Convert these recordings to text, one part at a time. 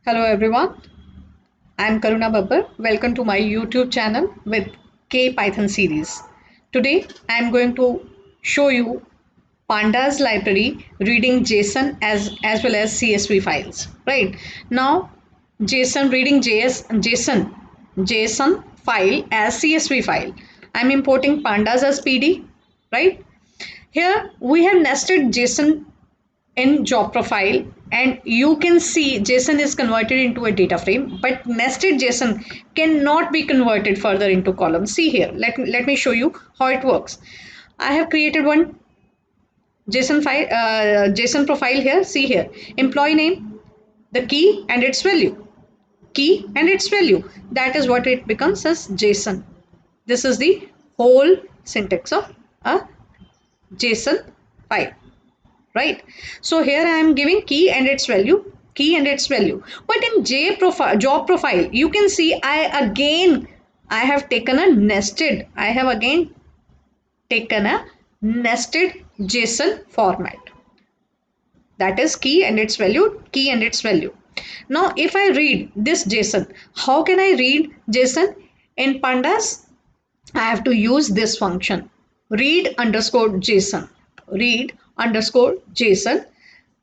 Hello everyone, I am Karuna Babbar. Welcome to my YouTube channel with K Python series. Today I am going to show you Pandas library reading JSON as well as CSV files. Right now, JSON reading JSON file as CSV file. I am importing Pandas as PD. Right here we have nested JSON in job profile, and you can see JSON is converted into a data frame, but nested JSON cannot be converted further into columns. See here, let me show you how it works. I have created one JSON profile here. See here, employee name, the key and its value. That is what it becomes as JSON. This is the whole syntax of a JSON file. Right, so here I am giving key and its value, but in job profile you can see I have taken a nested JSON format, that is key and its value. Now if I read this JSON, how can I read JSON in Pandas? I have to use this function, read underscore JSON,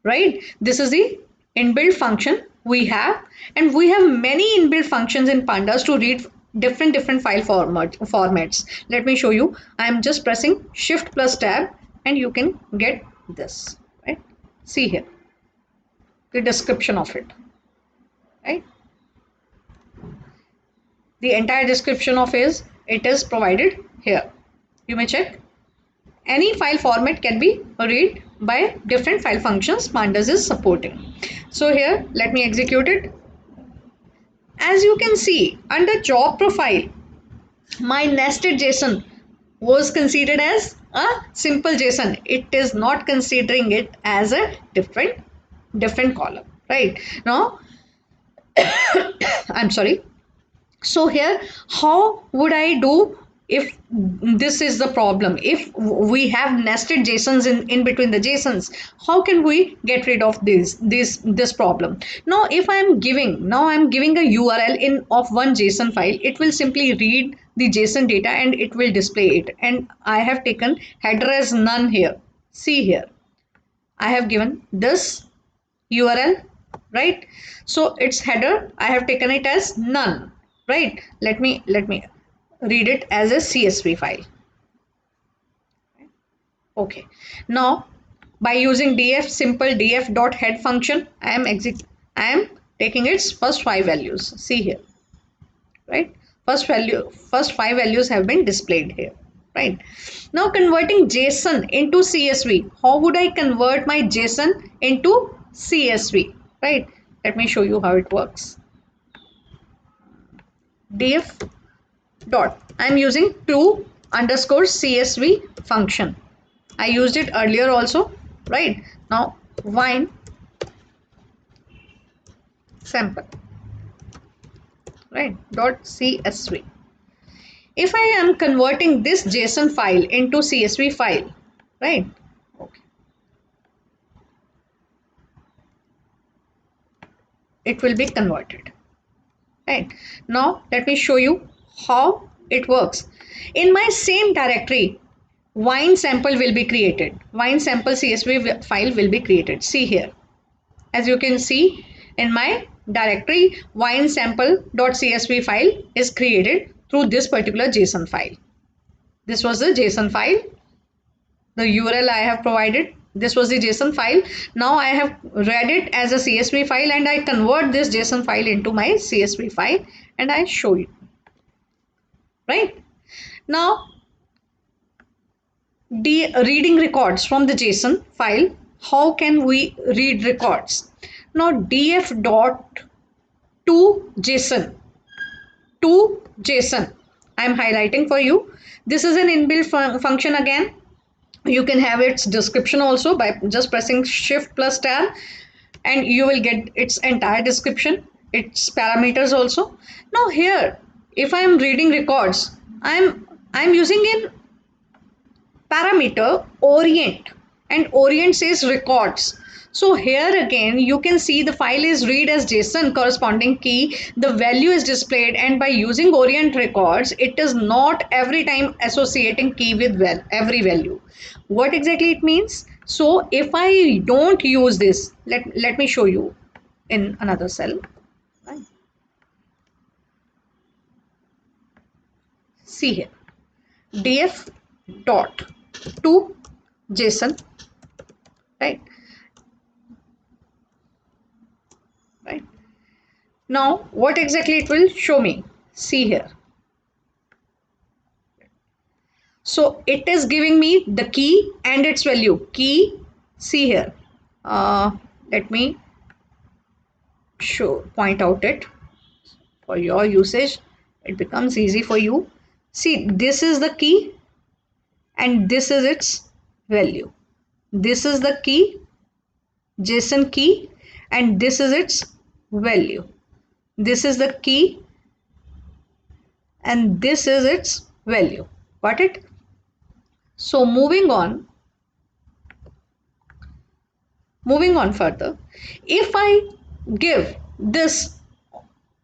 right? This is the inbuilt function we have, and we have many inbuilt functions in Pandas to read different file formats. Let me show you. I am just pressing Shift plus Tab, and you can get this. Right? See here the description of it. Right? The entire description of it is provided here. You may check. Any file format can be read by different file functions Pandas is supporting. So here, let me execute it. As you can see, under job profile, my nested JSON was considered as a simple JSON. It is not considering it as a different column. Right now, I'm sorry. So here, how would I do if this is the problem? If we have nested JSONs in between the JSONs, how can we get rid of this problem? Now if I'm giving a URL in of one JSON file, it will simply read the JSON data and it will display it. And I have taken header as none here. See here, I have given this URL, right? So its header, I have taken it as none. Right, let me read it as a CSV file. Okay, now by using simple df dot head function, I am taking its first five values. See here, right? First five values have been displayed here. Right, now converting JSON into CSV. How would I convert my JSON into CSV? Right, let me show you how it works. Df dot, I'm using to underscore CSV function. I used it earlier also. Right, now wine sample, right, dot CSV. If I am converting this JSON file into CSV file, right, okay, it will be converted. Right, now let me show you how it works. In my same directory, wine sample will be created. Wine sample CSV file will be created. See here, as you can see, in my directory, wine sample.csv file is created through this particular JSON file. This was the JSON file. The URL I have provided, this was the JSON file. Now I have read it as a CSV file, and I convert this JSON file into my CSV file, and I show you. Right, now reading records from the JSON file. How can we read records? Now df dot to JSON I am highlighting for you. This is an inbuilt function again. You can have its description also by just pressing Shift plus Tab, and you will get its entire description, its parameters also. Now here, if I am reading records, I'm using in parameter orient, and orient says records. So here again, you can see the file is read as JSON corresponding key. The value is displayed, and by using orient records, it is not every time associating key with every value. What exactly it means? So if I don't use this, let me show you in another cell. Right. See here, df dot to JSON, right? Right. Now, what exactly it will show me? See here. So it is giving me the key and its value. Key, see here. Let me point out it for your usage. It becomes easy for you. See, this is the key and this is its value. This is the key, JSON key, and this is its value. This is the key and this is its value. Got it? So moving on further, if I give this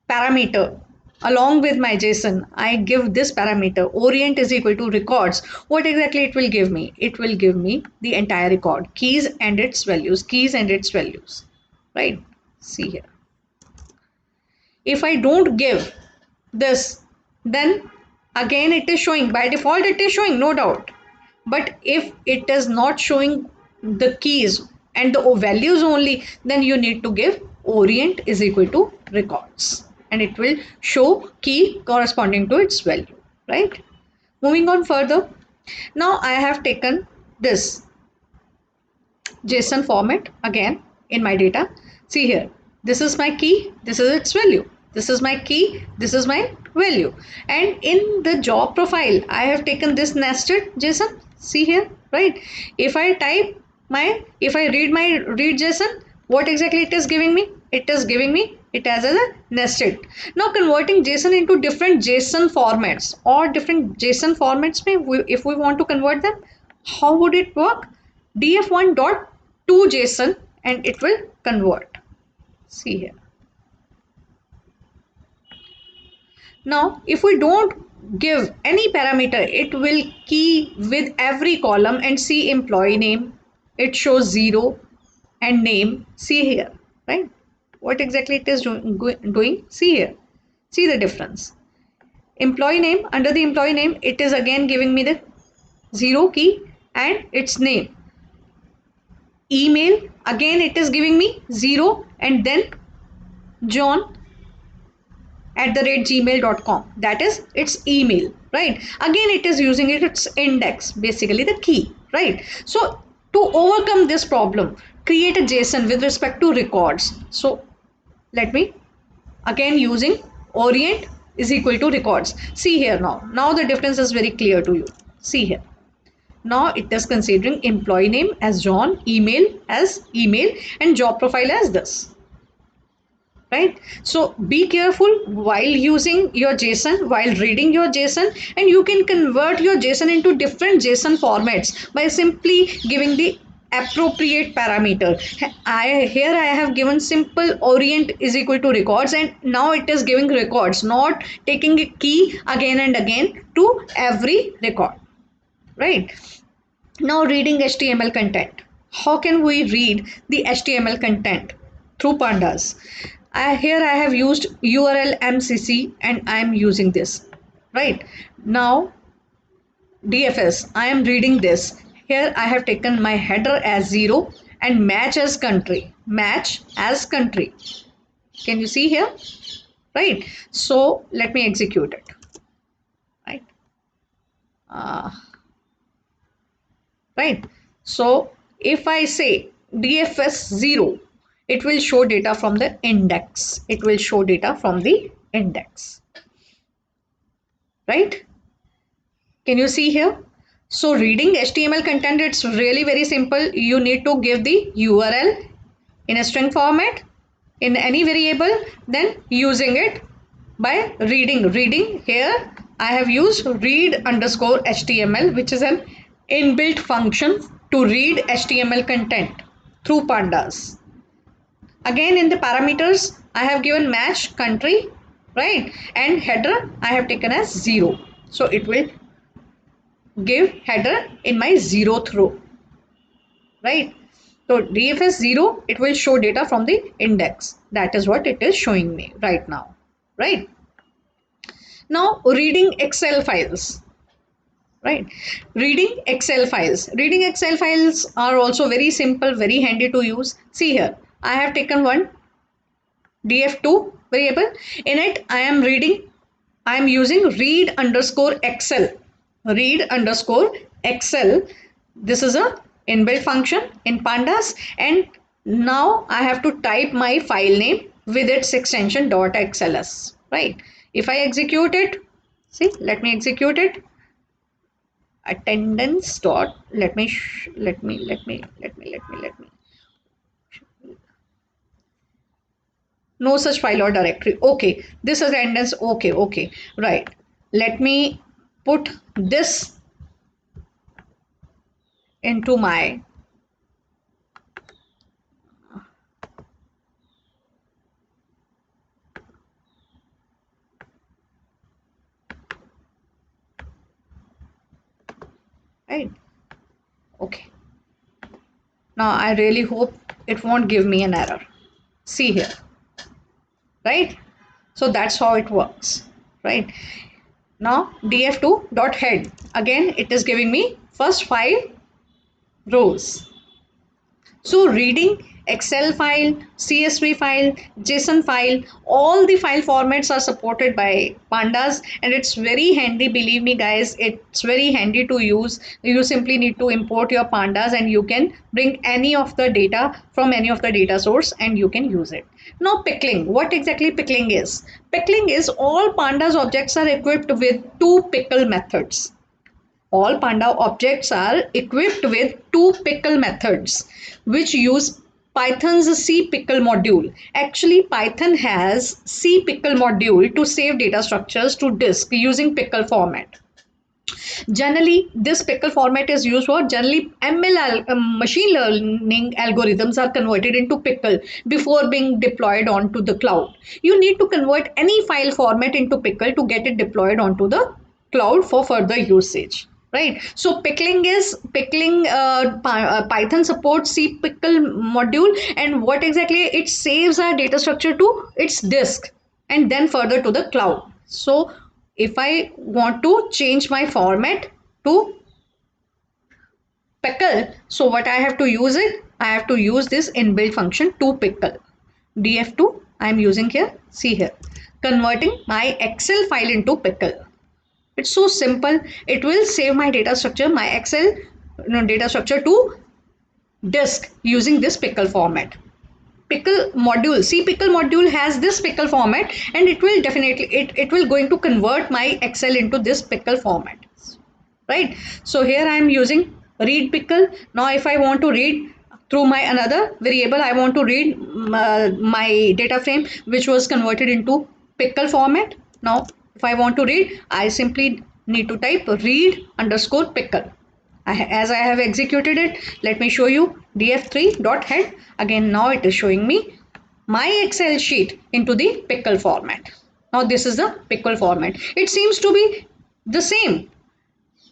parameter along with my JSON, I give this parameter orient is equal to records. What exactly it will give me? It will give me the entire record, keys and its values, right? See here. If I don't give this, then again it is showing, by default it is showing, no doubt. But if it is not showing the keys and the values only, then you need to give orient is equal to records, and it will show key corresponding to its value, right? Moving on further, now I have taken this JSON format again in my data. See here, this is my key, this is its value. This is my key, this is my value. And in the job profile, I have taken this nested JSON. See here, right? If I read JSON, what exactly it is giving me? It is giving me it as a nested. Now converting JSON into different JSON formats or different JSON formats, if we want to convert them, how would it work? df1 dot to JSON and it will convert. See here. Now, if we don't give any parameter, it will key with every column and see employee name. It shows 0 and name. See here, right? What exactly it is doing? See here. See the difference. Employee name, under the employee name, it is again giving me the 0 key and its name. Email, again it is giving me 0 and then john@gmail.com. That is its email, right? Again it is using its index, basically the key, right? So to overcome this problem, create a JSON with respect to records. So let me again using orient is equal to records. See here, now the difference is very clear to you. See here, now it is considering employee name as John, email as email, and job profile as this, right? So be careful while using your JSON, while reading your JSON, and you can convert your JSON into different JSON formats by simply giving the appropriate parameter. I have given simple orient is equal to records, and now it is giving records, not taking a key again and again to every record, right? Now reading HTML content. How can we read the HTML content? Through pandas. Here I have used URL MCC and I am using this, right? Now DFS, I am reading this. Here I have taken my header as 0 and match as country. Match as country. Can you see here? Right. So let me execute it. Right. Right. So if I say DFS 0, it will show data from the index. It will show data from the index. Right? Can you see here? So reading HTML content, it's really very simple. You need to give the URL in a string format in any variable, then using it by reading. Here I have used read underscore HTML, which is an inbuilt function to read HTML content. through pandas. Again, in the parameters, I have given match country, right? And header I have taken as 0. So it will give header in my 0th row, right? So DFS 0, it will show data from the index. That is what it is showing me right now, right? Now reading Excel files, right? Reading Excel files are also very simple, very handy to use. See here, I have taken one df2 variable. In it I am using read underscore excel. This is a inbuilt function in pandas, and now I have to type my file name with its extension .xls, right? If I execute it, see, let me execute it. Attendance dot, let me no such file or directory. Okay, this is attendance. Okay, right. Let me put this into my right. Okay, now I really hope it won't give me an error. See here, right? So that's how it works, right? Now df2 dot head, again it is giving me first 5 rows. So reading Excel file, CSV file, JSON file, all the file formats are supported by pandas, and it's very handy. Believe me guys, it's very handy to use. You simply need to import your pandas and you can bring any of the data from any of the data source and you can use it. Now pickling, what exactly pickling is? Pickling is all pandas objects are equipped with 2 pickle methods. All panda objects are equipped with 2 pickle methods which use Python's cpickle module. Actually, Python has cpickle module to save data structures to disk using pickle format. Generally, this pickle format is used for generally machine learning algorithms are converted into pickle before being deployed onto the cloud. You need to convert any file format into pickle to get it deployed onto the cloud for further usage, right? So pickling Python supports cpickle module, and what exactly it saves our data structure to its disk and then further to the cloud. So if I want to change my format to pickle, so what I have to use it, I have to use this inbuilt function to pickle. df2 I am using here. See here, converting my Excel file into pickle. It's so simple. It will save my data structure, my Excel data structure to disk using this pickle format. Pickle module, cpickle module has this pickle format, and it will definitely it will going to convert my Excel into this pickle format, right? So here I am using read pickle. Now if I want to read through my another variable, I want to read my data frame which was converted into pickle format. Now if I want to read, I simply need to type read underscore pickle. As I have executed it, let me show you df3 dot head. Again, now it is showing me my Excel sheet into the pickle format. Now this is the pickle format. It seems to be the same.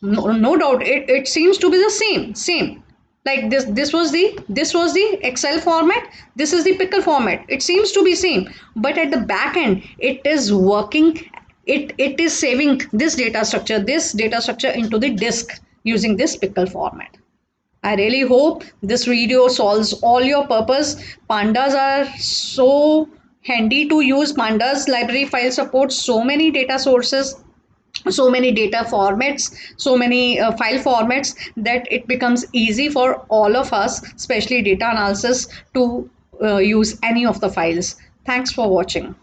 No doubt, it seems to be the same. Like this was the Excel format. This is the pickle format. It seems to be same, but at the back end, it is working. It is saving this data structure into the disk using this pickle format. I really hope this video solves all your purpose. Pandas are so handy to use. Pandas library file supports so many data sources, so many data formats, so many file formats, that it becomes easy for all of us, especially data analysis, to use any of the files. Thanks for watching.